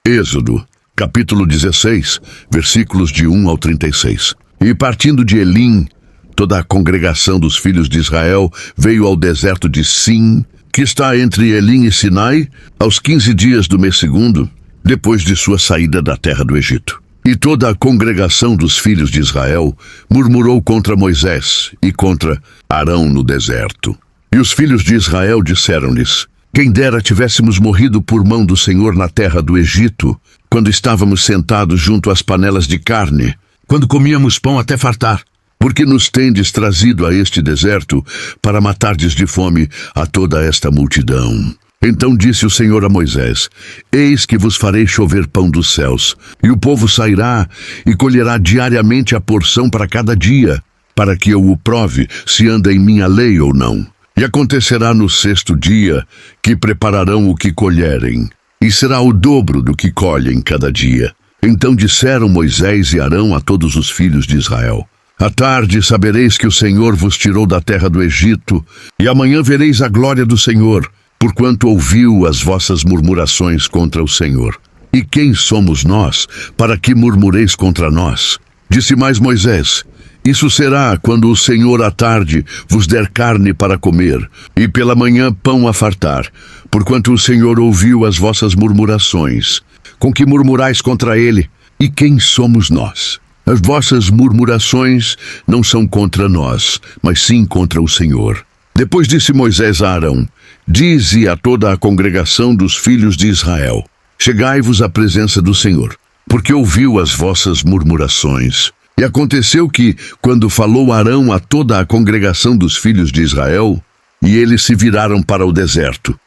Êxodo, capítulo 16, versículos de 1 ao 36. E partindo de Elim, toda a congregação dos filhos de Israel veio ao deserto de Sim, que está entre Elim e Sinai, aos 15 dias do mês segundo, depois de sua saída da terra do Egito. E toda a congregação dos filhos de Israel murmurou contra Moisés e contra Arão no deserto. E os filhos de Israel disseram-lhes: quem dera tivéssemos morrido por mão do Senhor na terra do Egito, quando estávamos sentados junto às panelas de carne, quando comíamos pão até fartar. Porque nos tendes trazido a este deserto para matardes de fome a toda esta multidão? Então disse o Senhor a Moisés: eis que vos farei chover pão dos céus, e o povo sairá e colherá diariamente a porção para cada dia, para que eu o prove se anda em minha lei ou não. E acontecerá no sexto dia que prepararão o que colherem, e será o dobro do que colhem cada dia. Então disseram Moisés e Arão a todos os filhos de Israel: à tarde sabereis que o Senhor vos tirou da terra do Egito, e amanhã vereis a glória do Senhor, porquanto ouviu as vossas murmurações contra o Senhor. E quem somos nós, para que murmureis contra nós? Disse mais Moisés: isso será quando o Senhor à tarde vos der carne para comer, e pela manhã pão a fartar, porquanto o Senhor ouviu as vossas murmurações, com que murmurais contra ele. E quem somos nós? As vossas murmurações não são contra nós, mas sim contra o Senhor. Depois disse Moisés a Arão: dize a toda a congregação dos filhos de Israel: chegai-vos à presença do Senhor, porque ouviu as vossas murmurações. E aconteceu que, quando falou Arão a toda a congregação dos filhos de Israel, e eles se viraram para o deserto,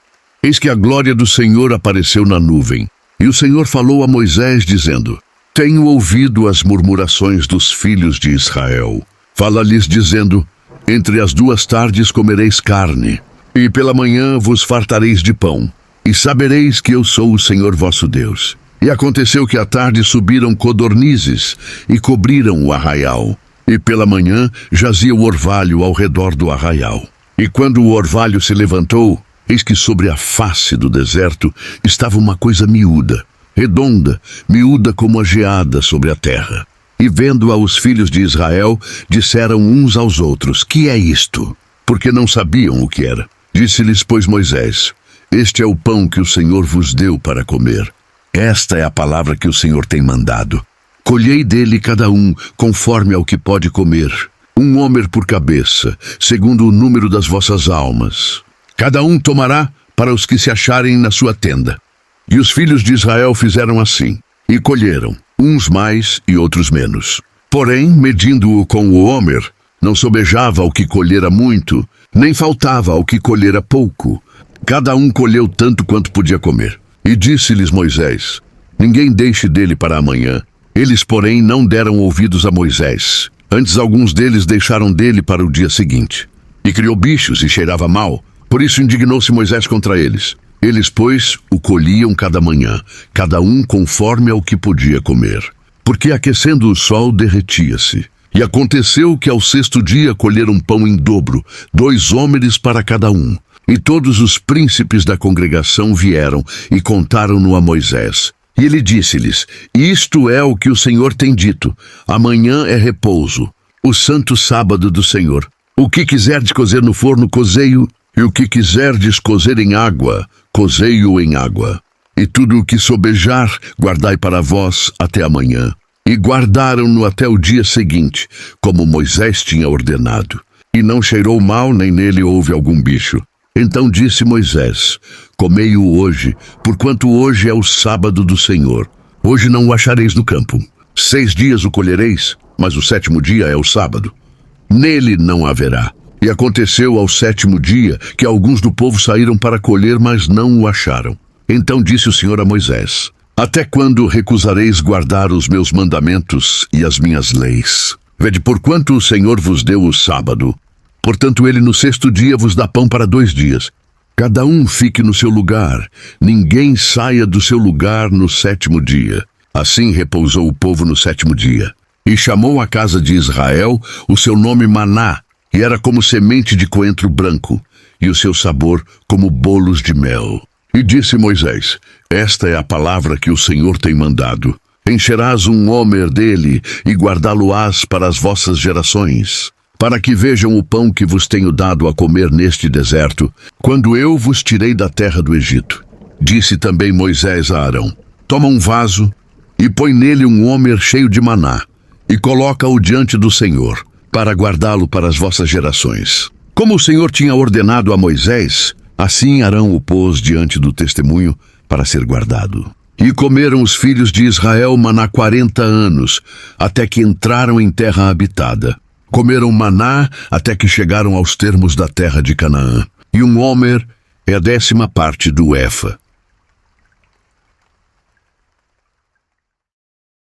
eis que a glória do Senhor apareceu na nuvem. E o Senhor falou a Moisés, dizendo: tenho ouvido as murmurações dos filhos de Israel. Fala-lhes dizendo: entre as duas tardes comereis carne, e pela manhã vos fartareis de pão, e sabereis que eu sou o Senhor vosso Deus. E aconteceu que à tarde subiram codornizes e cobriram o arraial, e pela manhã jazia o orvalho ao redor do arraial. E quando o orvalho se levantou, eis que sobre a face do deserto estava uma coisa miúda, redonda, miúda como a geada sobre a terra. E vendo-a os filhos de Israel, disseram uns aos outros: que é isto? Porque não sabiam o que era. Disse-lhes, pois, Moisés: este é o pão que o Senhor vos deu para comer. Esta é a palavra que o Senhor tem mandado. Colhei dele cada um, conforme ao que pode comer, um homer por cabeça, segundo o número das vossas almas. Cada um tomará para os que se acharem na sua tenda. E os filhos de Israel fizeram assim, e colheram, uns mais e outros menos. Porém, medindo-o com o homer, não sobejava ao que colhera muito, nem faltava ao que colhera pouco. Cada um colheu tanto quanto podia comer. E disse-lhes Moisés: ninguém deixe dele para amanhã. Eles, porém, não deram ouvidos a Moisés. Antes alguns deles deixaram dele para o dia seguinte. E criou bichos e cheirava mal. Por isso indignou-se Moisés contra eles. Eles, pois, o colhiam cada manhã, cada um conforme ao que podia comer. Porque aquecendo o sol derretia-se. E aconteceu que ao sexto dia colheram pão em dobro, 2 hómeres para cada um. E todos os príncipes da congregação vieram e contaram-no a Moisés. E ele disse-lhes: isto é o que o Senhor tem dito: amanhã é repouso, o santo sábado do Senhor. O que quiserdes cozer no forno, cozei-o, e o que quiserdes cozer em água, cozei-o em água. E tudo o que sobejar, guardai para vós até amanhã. E guardaram-no até o dia seguinte, como Moisés tinha ordenado. E não cheirou mal, nem nele houve algum bicho. Então disse Moisés: comei-o hoje, porquanto hoje é o sábado do Senhor. Hoje não o achareis no campo. 6 dias o colhereis, mas o 7º dia é o sábado. Nele não haverá. E aconteceu ao 7º dia que alguns do povo saíram para colher, mas não o acharam. Então disse o Senhor a Moisés: até quando recusareis guardar os meus mandamentos e as minhas leis? Vede, porquanto o Senhor vos deu o sábado, portanto ele no 6º dia vos dá pão para 2 dias. Cada um fique no seu lugar, ninguém saia do seu lugar no 7º dia. Assim repousou o povo no 7º dia. E chamou a casa de Israel o seu nome Maná, e era como semente de coentro branco, e o seu sabor como bolos de mel. E disse Moisés: Esta é a palavra que o Senhor tem mandado. Encherás um homer dele e guardá-lo-ás para as vossas gerações, para que vejam o pão que vos tenho dado a comer neste deserto, quando eu vos tirei da terra do Egito. Disse também Moisés a Arão: Toma um vaso e põe nele um homer cheio de maná, e coloca-o diante do Senhor, para guardá-lo para as vossas gerações. Como o Senhor tinha ordenado a Moisés, assim Arão o pôs diante do testemunho para ser guardado. E comeram os filhos de Israel maná 40 anos, até que entraram em terra habitada. Comeram maná até que chegaram aos termos da terra de Canaã. E um homer é a 10ª parte do efa.